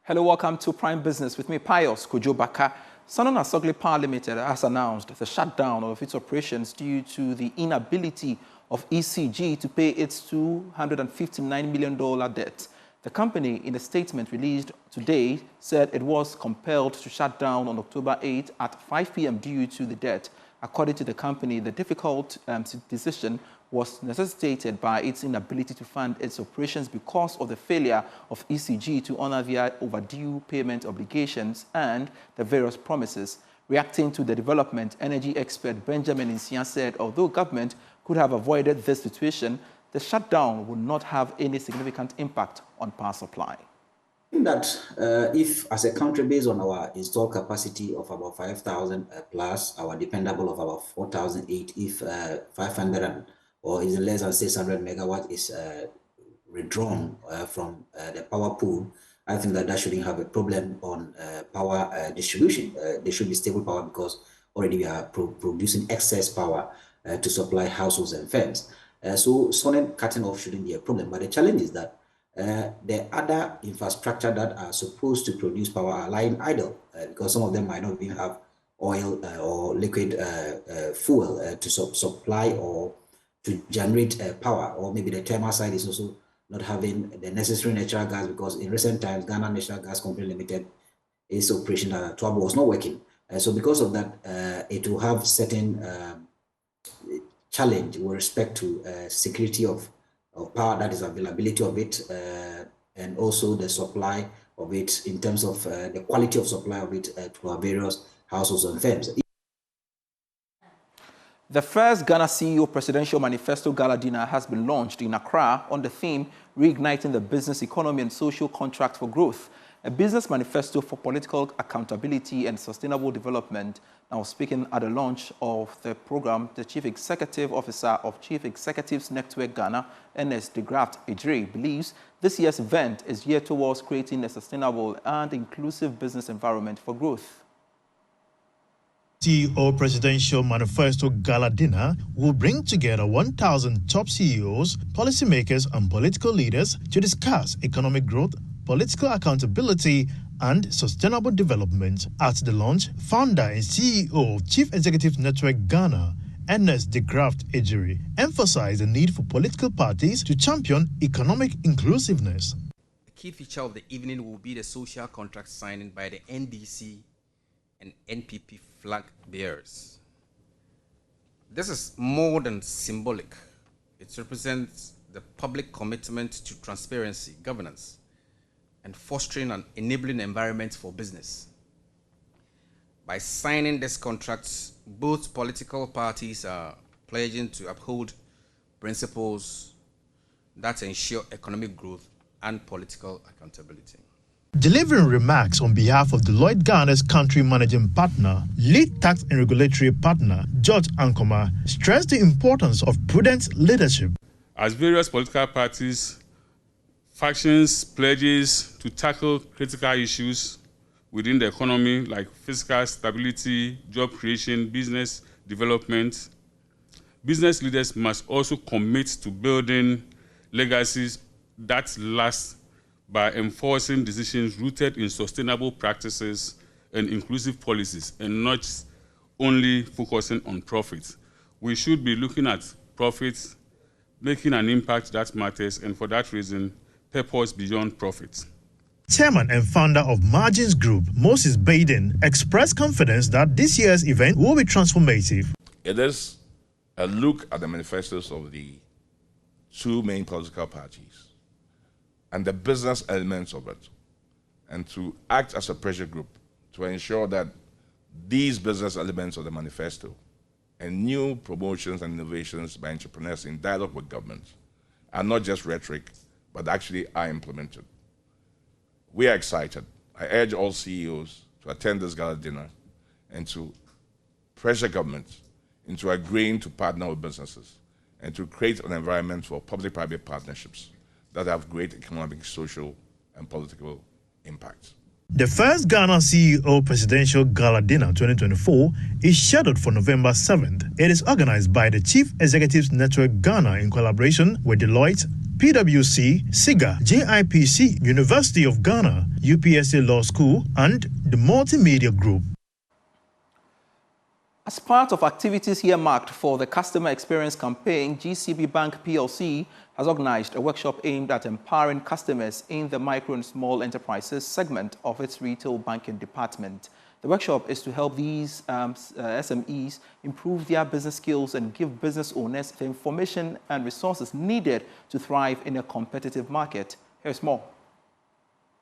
Hello, welcome to Prime Business with me, Pius Kujobaka. Sanon Asogli Power Limited has announced the shutdown of its operations due to the inability of ECG to pay its $259 million debt. The company, in a statement released today, said it was compelled to shut down on October 8 at 5 p.m. due to the debt. According to the company, the difficult decision was necessitated by its inability to fund its operations because of the failure of ECG to honor their overdue payment obligations and the various promises. Reacting to the development, energy expert Benjamin Insian said although government could have avoided this situation, the shutdown would not have any significant impact on power supply. That if, as a country, based on our installed capacity of about 5,000 plus, our dependable of about 4,008, if 500 or even less than 600 megawatt is withdrawn from the power pool, I think that shouldn't have a problem on power distribution. There should be stable power because already we are producing excess power to supply households and firms. So sudden cutting off shouldn't be a problem. But the challenge is that the other infrastructure that are supposed to produce power are lying idle because some of them might not even have oil or liquid fuel to supply or to generate power, or maybe the thermal side is also not having the necessary natural gas because in recent times, Ghana National Gas Company Limited, its operation at 12 was not working. So because of that, it will have certain challenge with respect to security of power, that is availability of it, and also the supply of it in terms of the quality of supply of it to our various households and firms. The first Ghana CEO Presidential Manifesto Gala Dinner has been launched in Accra on the theme Reigniting the Business Economy and Social Contract for Growth, a business manifesto for political accountability and sustainable development. Now speaking at the launch of the program, the Chief Executive Officer of Chief Executives Network Ghana, Ernest de Graft Ejiri, believes this year's event is geared towards creating a sustainable and inclusive business environment for growth. CEO Presidential Manifesto Gala Dinner will bring together 1,000 top CEOs, policymakers and political leaders to discuss economic growth, political accountability and sustainable development. At the launch, founder and CEO of Chief Executive Network Ghana, Ernest de Graft Ejiri, emphasized the need for political parties to champion economic inclusiveness. The key feature of the evening will be the social contract signing by the NDC and NPP flag bearers. This is more than symbolic. It represents the public commitment to transparency, governance, and fostering an enabling environment for business. By signing these contracts, both political parties are pledging to uphold principles that ensure economic growth and political accountability. Delivering remarks on behalf of Deloitte Ghana's country managing partner, lead tax and regulatory partner, George Ankoma, stressed the importance of prudent leadership. As various political parties, factions pledges to tackle critical issues within the economy like fiscal stability, job creation, business development, business leaders must also commit to building legacies that last by enforcing decisions rooted in sustainable practices and inclusive policies, and not only focusing on profits. We should be looking at profits, making an impact that matters, and for that reason, purpose beyond profits. Chairman and founder of Margins Group, Moses Baden, expressed confidence that this year's event will be transformative. It is a look at the manifestos of the two main political parties and the business elements of it, and to act as a pressure group to ensure that these business elements of the manifesto and new promotions and innovations by entrepreneurs in dialogue with government are not just rhetoric, but actually are implemented. We are excited. I urge all CEOs to attend this gala dinner and to pressure government into agreeing to partner with businesses and to create an environment for public-private partnerships that have great economic, social, and political impact. The first Ghana CEO Presidential Gala Dinner 2024 is scheduled for November 7th. It is organized by the Chief Executives Network Ghana in collaboration with Deloitte, PwC, SIGA, JIPC, University of Ghana, UPSA Law School, and the Multimedia Group. As part of activities earmarked for the Customer Experience Campaign, GCB Bank PLC has organized a workshop aimed at empowering customers in the micro and small enterprises segment of its retail banking department. The workshop is to help these SMEs improve their business skills and give business owners the information and resources needed to thrive in a competitive market. Here's more.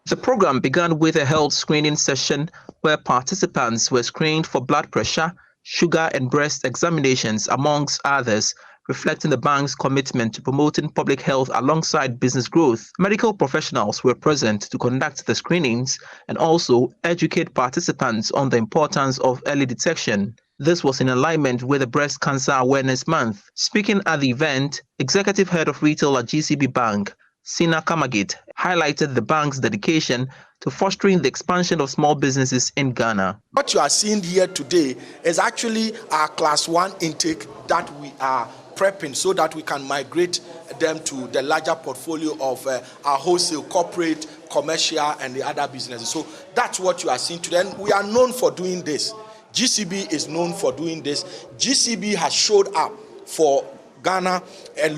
The program began with a health screening session where participants were screened for blood pressure, sugar and breast examinations, amongst others, reflecting the bank's commitment to promoting public health alongside business growth. Medical professionals were present to conduct the screenings and also educate participants on the importance of early detection. This was in alignment with the Breast Cancer Awareness Month. Speaking at the event, Executive Head of Retail at GCB Bank, Sina Kamagit, highlighted the bank's dedication to fostering the expansion of small businesses in Ghana. What you are seeing here today is actually our Class 1 intake that we are prepping so that we can migrate them to the larger portfolio of our wholesale, corporate, commercial, and the other businesses. So that's what you are seeing today. And we are known for doing this. GCB is known for doing this. GCB has showed up for Ghana a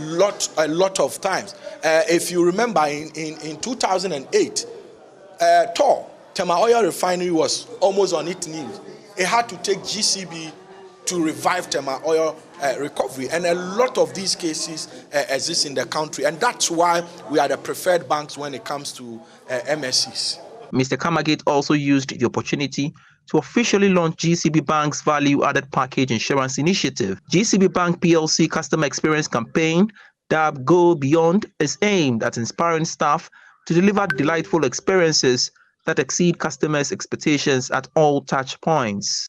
lot of times. If you remember, in 2008, Tema Oil Refinery was almost on its knees. It had to take GCB to revive Tema Oil recovery. And a lot of these cases exist in the country. And that's why we are the preferred banks when it comes to MSCs. Mr. Kamagate also used the opportunity to officially launch GCB Bank's Value-Added Package Insurance Initiative. GCB Bank PLC Customer Experience Campaign, dubbed Go Beyond, is aimed at inspiring staff to deliver delightful experiences that exceed customers' expectations at all touch points.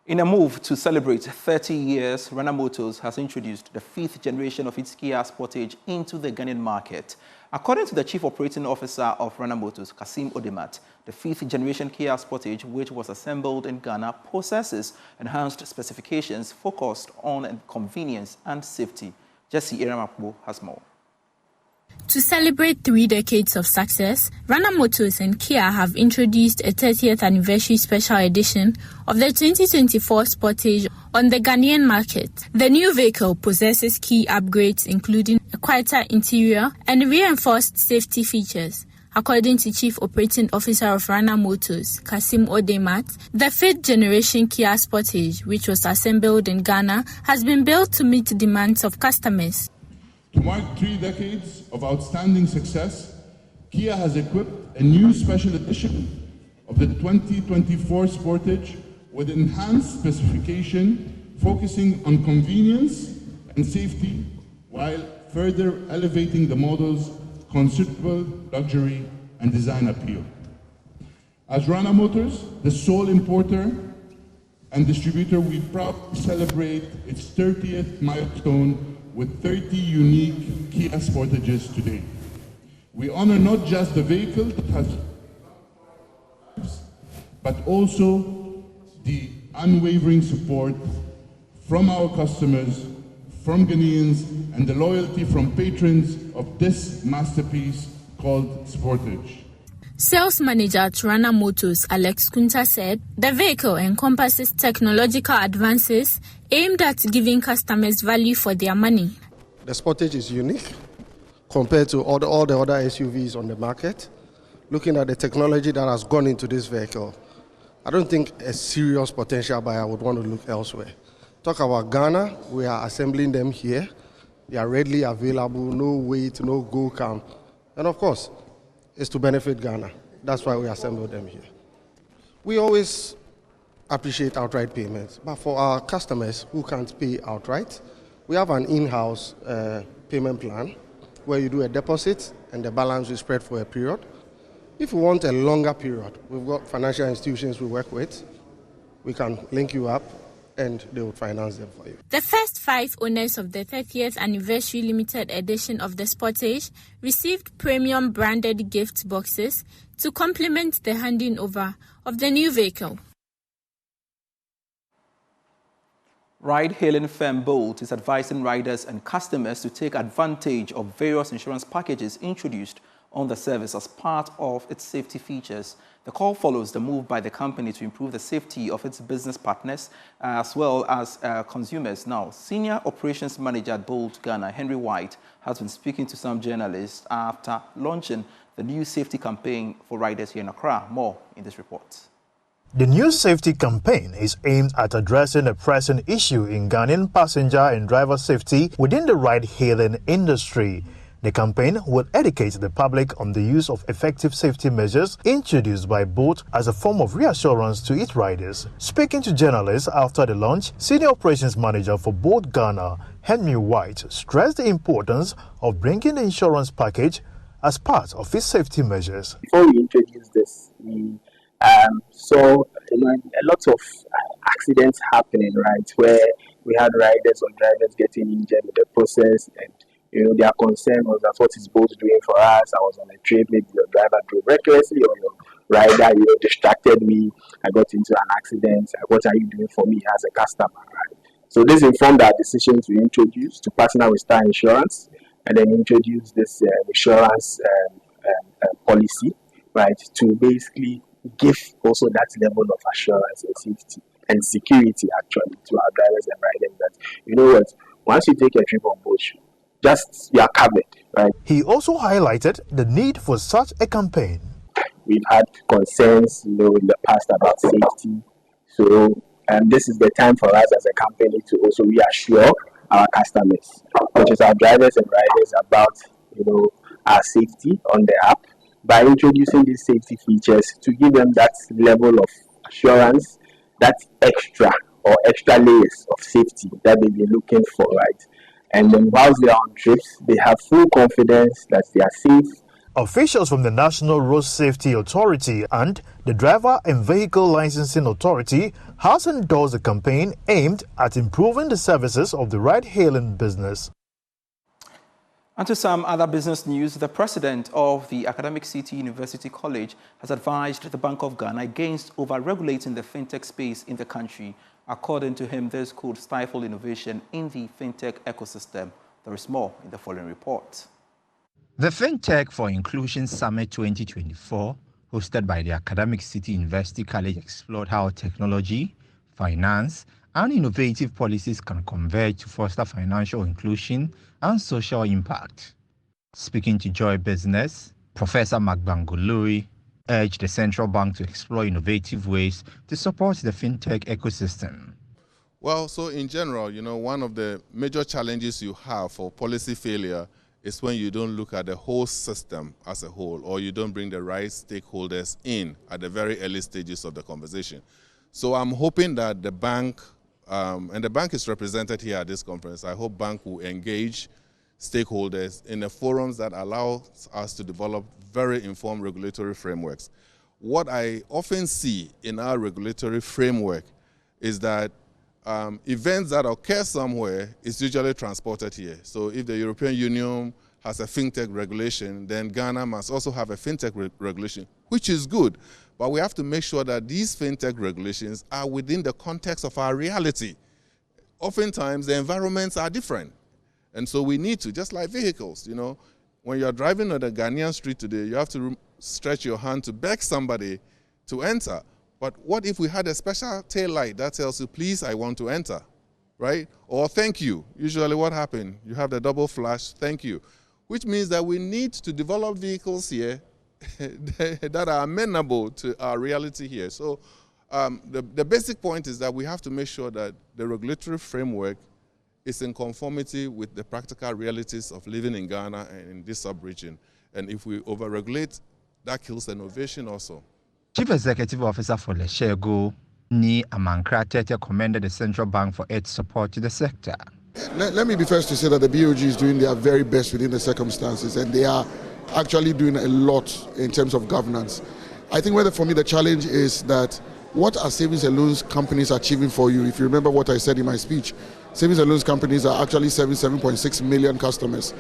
In a move to celebrate 30 years, Rana Motors has introduced the 5th generation of its Kia Sportage into the Ghanaian market. According to the Chief Operating Officer of Rana Motors, Kasim Odemat, the 5th generation Kia Sportage, which was assembled in Ghana, possesses enhanced specifications focused on convenience and safety. Jesse Iramapo has more. To celebrate 3 decades of success, Rana Motors and Kia have introduced a 30th anniversary special edition of the 2024 Sportage on the Ghanaian market. The new vehicle possesses key upgrades including a quieter interior and reinforced safety features. According to Chief Operating Officer of Rana Motors, Kasim Odemat, the 5th generation Kia Sportage, which was assembled in Ghana, has been built to meet the demands of customers. To mark 3 decades of outstanding success, Kia has equipped a new special edition of the 2024 Sportage with enhanced specification focusing on convenience and safety while further elevating the model's considerable luxury and design appeal. As Rana Motors, the sole importer and distributor, we proudly celebrate its 30th milestone with 30 unique Kia Sportages today. We honor not just the vehicle that has, but also the unwavering support from our customers, from Ghanaians, and the loyalty from patrons of this masterpiece called Sportage. Sales manager at Rana Motors, Alex Kunta, said the vehicle encompasses technological advances aimed at giving customers value for their money. The Sportage is unique compared to all the other SUVs on the market. Looking at the technology that has gone into this vehicle, I don't think a serious potential buyer would want to look elsewhere. Talk about Ghana, we are assembling them here. They are readily available, no wait, no go count. And of course, it's to benefit Ghana. That's why we assemble them here. We always appreciate outright payments, but for our customers who can't pay outright, we have an in-house payment plan where you do a deposit and the balance is spread for a period. If you want a longer period, we've got financial institutions we work with. We can link you up and they would finance them for you. The first 5 owners of the 30th anniversary limited edition of the Sportage received premium branded gift boxes to complement the handing over of the new vehicle. Ride-hailing firm Bolt is advising riders and customers to take advantage of various insurance packages introduced on the service as part of its safety features. The call follows the move by the company to improve the safety of its business partners as well as consumers. Now, Senior Operations Manager at Bolt Ghana, Henry White, has been speaking to some journalists after launching the new safety campaign for riders here in Accra. More in this report. The new safety campaign is aimed at addressing a pressing issue in Ghanaian passenger and driver safety within the ride-hailing industry. The campaign will educate the public on the use of effective safety measures introduced by Bolt as a form of reassurance to its riders. Speaking to journalists after the launch, Senior Operations Manager for Bolt Ghana, Henry White, stressed the importance of bringing the insurance package as part of its safety measures. Before we introduced this, we saw a lot of accidents happening, right, where we had riders or drivers getting injured in the process, and their concern was that what is Bolt doing for us? I was on a trip, maybe your driver drove recklessly or your rider distracted me, I got into an accident, what are you doing for me as a customer, right? So this informed our decision to introduce, to partner with Star Insurance, and then introduce this insurance policy, right, to basically give also that level of assurance and safety and security actually to our drivers and riders that, once you take a trip on Bolt, you are covered, right? He also highlighted the need for such a campaign. We've had concerns, in the past about safety. So this is the time for us as a company to also reassure our customers, which is our drivers and riders, about, our safety on the app, by introducing these safety features to give them that level of assurance, that extra layers of safety that they've been looking for, right? And then whilst they are on trips, they have full confidence that they are safe. Officials from the National Road Safety Authority and the Driver and Vehicle Licensing Authority has endorsed a campaign aimed at improving the services of the ride-hailing business. And to some other business news, the president of the Academic City University College has advised the Bank of Ghana against over-regulating the fintech space in the country. According to him, this could stifle innovation in the fintech ecosystem. There is more in the following report. The FinTech for Inclusion Summit 2024, hosted by the Academic City University College, explored how technology, finance, and innovative policies can converge to foster financial inclusion and social impact. Speaking to Joy Business, Professor Magbangoluri urged the central bank to explore innovative ways to support the fintech ecosystem. Well, so in general, one of the major challenges you have for policy failure is when you don't look at the whole system as a whole, or you don't bring the right stakeholders in at the very early stages of the conversation. So I'm hoping that the bank, and the bank is represented here at this conference, I hope bank will engage stakeholders in the forums that allow us to develop very informed regulatory frameworks. What I often see in our regulatory framework is that events that occur somewhere is usually transported here. So if the European Union has a fintech regulation, then Ghana must also have a fintech regulation, which is good. But we have to make sure that these fintech regulations are within the context of our reality. Oftentimes, the environments are different. And so we need to, just like vehicles, when you're driving on the Ghanaian street today, you have to stretch your hand to beg somebody to enter. But what if we had a special tail light that tells you, please, I want to enter, right? Or thank you. Usually what happens, you have the double flash, thank you, which means that we need to develop vehicles here that are amenable to our reality here. So the basic point is that we have to make sure that the regulatory framework is in conformity with the practical realities of living in Ghana and in this sub-region. And if we over-regulate, that kills innovation also. Chief Executive Officer for Leshego, Ni Amankra Tete, commended the central bank for its support to the sector. Let me be first to say that the BOG is doing their very best within the circumstances, and they are actually doing a lot in terms of governance. I think for me the challenge is that what are savings and loans companies achieving for you? If you remember what I said in my speech, savings and loans companies are actually serving 7.6 million customers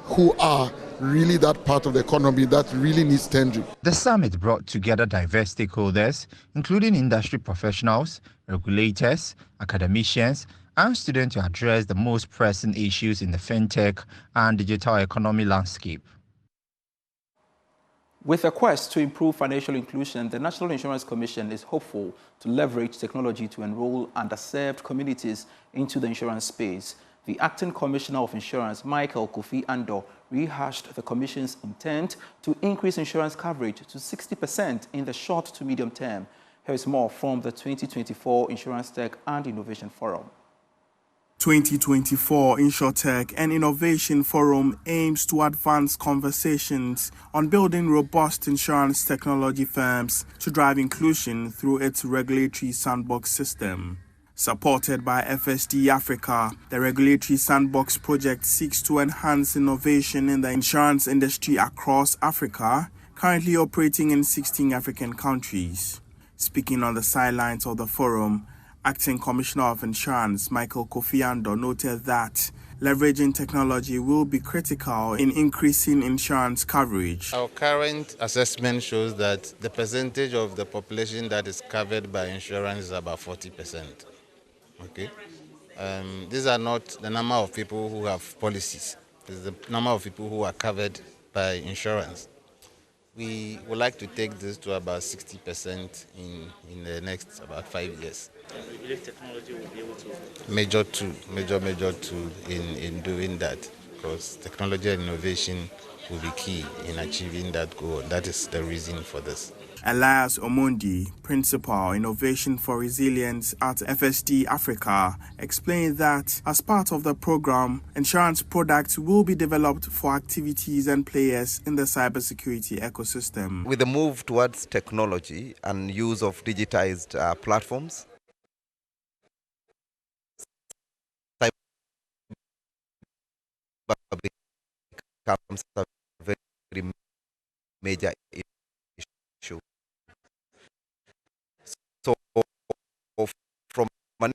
who are really that part of the economy that really needs tendering. The summit brought together diverse stakeholders, including industry professionals, regulators, academicians, and students to address the most pressing issues in the fintech and digital economy landscape. With a quest to improve financial inclusion, the National Insurance Commission is hopeful to leverage technology to enroll underserved communities into the insurance space. The Acting Commissioner of Insurance, Michael Kofi Andor, rehashed the Commission's intent to increase insurance coverage to 60% in the short to medium term. Here is more from the 2024 Insurance Tech and Innovation Forum. 2024 InsurTech and Innovation Forum aims to advance conversations on building robust insurance technology firms to drive inclusion through its regulatory sandbox system. Supported by FSD Africa, the Regulatory Sandbox project seeks to enhance innovation in the insurance industry across Africa, currently operating in 16 African countries. Speaking on the sidelines of the forum, Acting Commissioner of Insurance Michael Kofi Andor noted that leveraging technology will be critical in increasing insurance coverage. Our current assessment shows that the percentage of the population that is covered by insurance is about 40%. Okay, these are not the number of people who have policies. This is the number of people who are covered by insurance. We would like to take this to about 60% in the next about 5 years. You believe technology will be able to? Major tool in doing that, because technology and innovation will be key in achieving that goal. That is the reason for this. Elias Omondi, Principal Innovation for Resilience at FSD Africa, explained that as part of the program, insurance products will be developed for activities and players in the cybersecurity ecosystem. With the move towards technology and use of digitized platforms, cyber becomes a very major issue. So, from an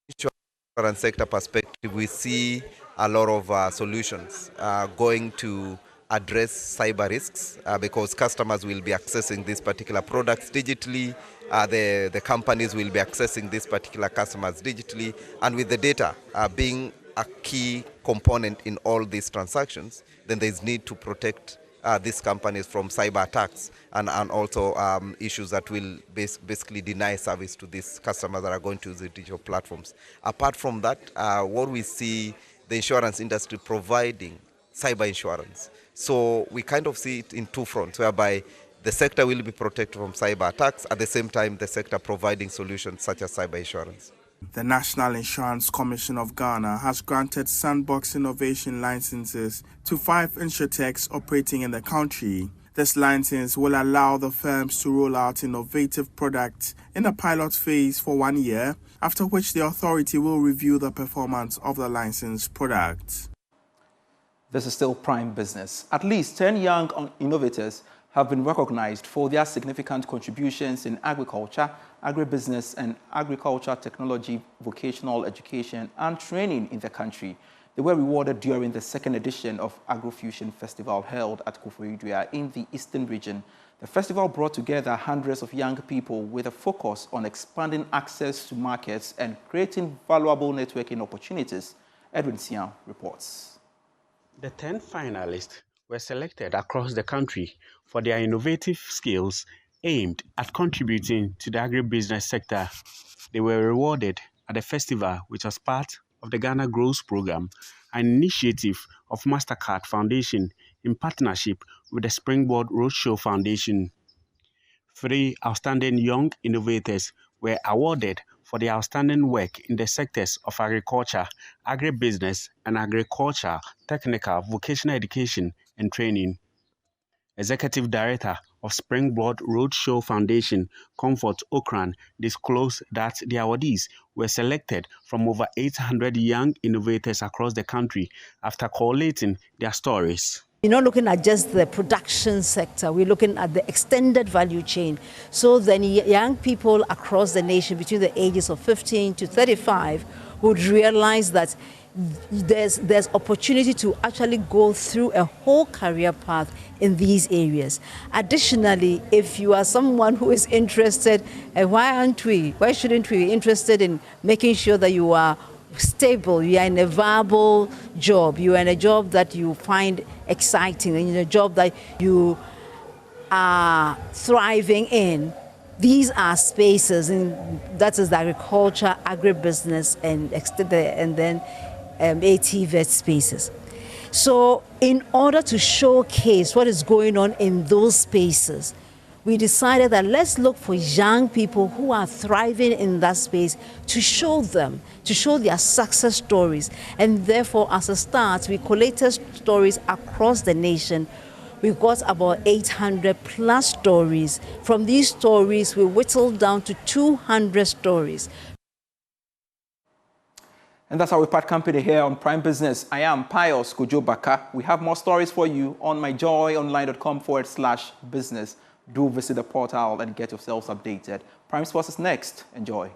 insurance sector perspective, we see a lot of solutions going to address cyber risks because customers will be accessing these particular products digitally, the companies will be accessing these particular customers digitally, and with the data being a key component in all these transactions, then there's need to protect these companies from cyber attacks and also issues that will basically deny service to these customers that are going to use the digital platforms. Apart from that, what we see the insurance industry providing cyber insurance. So we kind of see it in two fronts, whereby the sector will be protected from cyber attacks, at the same time the sector providing solutions such as cyber insurance. The National Insurance Commission of Ghana has granted sandbox innovation licenses to 5 insurtechs operating in the country. This license will allow the firms to roll out innovative products in a pilot phase for 1 year, after which the authority will review the performance of the licensed products. This is still prime business. At least 10 young innovators have been recognized for their significant contributions in agriculture, agribusiness, and agriculture technology, vocational education, and training in the country. They were rewarded during the second edition of Agrofusion Festival held at Koforidua in the Eastern region. The festival brought together hundreds of young people with a focus on expanding access to markets and creating valuable networking opportunities. Edwin Sian reports. The 10 finalists were selected across the country for their innovative skills aimed at contributing to the agribusiness sector. They were rewarded at the festival, which was part of the Ghana Grows Program, an initiative of MasterCard Foundation in partnership with the Springboard Roadshow Foundation. 3 outstanding young innovators were awarded for their outstanding work in the sectors of agriculture, agribusiness, and agriculture, technical, vocational education, and training. Executive Director of Springboard Roadshow Foundation, Comfort Okran, disclosed that the awardees were selected from over 800 young innovators across the country after collating their stories. We're not looking at just the production sector, we're looking at the extended value chain. So then young people across the nation between the ages of 15 to 35 would realize that there's opportunity to actually go through a whole career path in these areas. Additionally, if you are someone who is interested, why shouldn't we be interested in making sure that you are stable, you are in a viable job, you are in a job that you find exciting, and in a job that you are thriving in. These are spaces, and that is the agriculture, agribusiness, and then ATVET spaces. So in order to showcase what is going on in those spaces, we decided that let's look for young people who are thriving in that space to show them, to show their success stories. And therefore, as a start, we collated stories across the nation. We've got about 800 plus stories. From these stories, we whittled down to 200 stories. And that's how we part company here on Prime Business. I am Pius Kojo-Baka. We have more stories for you on myjoyonline.com/business. Do visit the portal and get yourselves updated. Prime Sports is next. Enjoy.